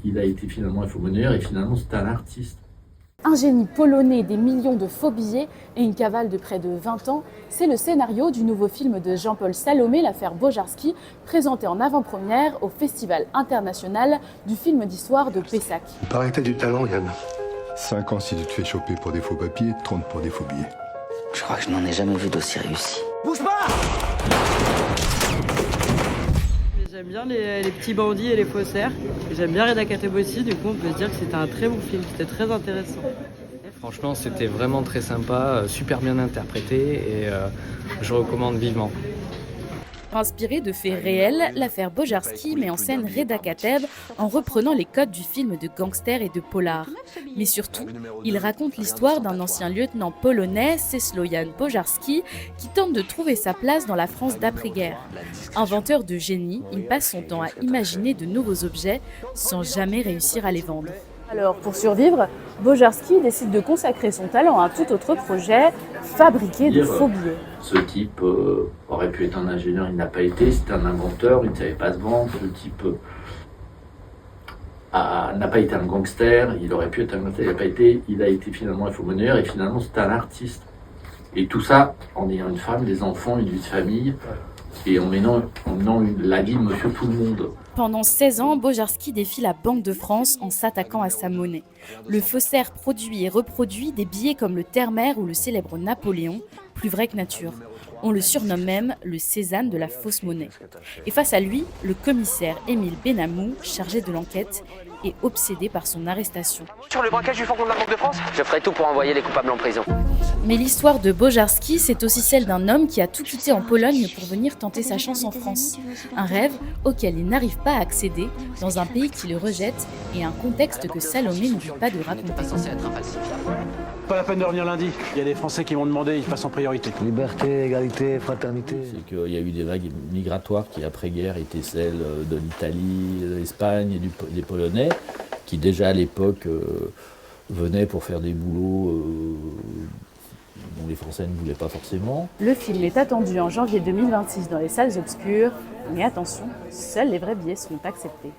Il a été finalement infomonneur et finalement c'est un artiste. Un génie polonais, des millions de faux billets et une cavale de près de 20 ans, c'est le scénario du nouveau film de Jean-Paul Salomé, l'affaire Bojarski, présenté en avant-première au Festival international du film d'histoire de Pessac. Il paraît que t'as du talent, Yann. 5 ans si tu te fais choper pour des faux papiers, 30 pour des faux billets. Je crois que je n'en ai jamais vu d'aussi réussi. Bouge pas! J'aime bien les petits bandits et les faussaires. J'aime bien Reda Kateb aussi, du coup on peut se dire que c'était un très bon film, c'était très intéressant. Franchement c'était vraiment très sympa, super bien interprété et je recommande vivement. Inspiré de faits réels, l'affaire Bojarski met en scène Reda Kateb en reprenant les codes du film de gangster et de polar. Mais surtout, il raconte l'histoire d'un ancien lieutenant polonais, Czesław Bojarski, qui tente de trouver sa place dans la France d'après-guerre. Inventeur de génie, il passe son temps à imaginer de nouveaux objets sans jamais réussir à les vendre. Alors, pour survivre, Bojarski décide de consacrer son talent à un tout autre projet, fabriquer de faux billets. Ce type aurait pu être un ingénieur, il n'a pas été, c'était un inventeur, il ne savait pas se vendre. Ce type n'a pas été un gangster, il aurait pu être un gangster, il n'a pas été, il a été finalement infomonneur et finalement c'est un artiste. Et tout ça en ayant une femme, des enfants, une vie de famille et en menant la vie de monsieur tout le monde. Pendant 16 ans, Bojarski défie la Banque de France en s'attaquant à sa monnaie. Le faussaire produit et reproduit des billets comme le Terre-Mer ou le célèbre Napoléon, plus vrai que nature. On le surnomme même le Cézanne de la fausse monnaie. Et face à lui, le commissaire Émile Benamou, chargé de l'enquête, est obsédé par son arrestation. Sur le braquage du fourgon de la Banque de France? Je ferai tout pour envoyer les coupables en prison. Mais l'histoire de Bojarski, c'est aussi celle d'un homme qui a tout quitté en Pologne pour venir tenter sa chance en France. Un rêve auquel il n'arrive pas à accéder dans un pays qui le rejette et un contexte que Salomé n'oublie pas de raconter. Pas la peine de revenir lundi. Il y a des Français qui m'ont demandé, ils passent en priorité. Liberté, égalité, fraternité. C'est qu'il y a eu des vagues migratoires qui, après-guerre, étaient celles de l'Italie, de l'Espagne et des Polonais, qui déjà à l'époque venaient pour faire des boulots dont les Français ne voulaient pas forcément. Le film est attendu en janvier 2026 dans les salles obscures, mais attention, seuls les vrais billets seront acceptés.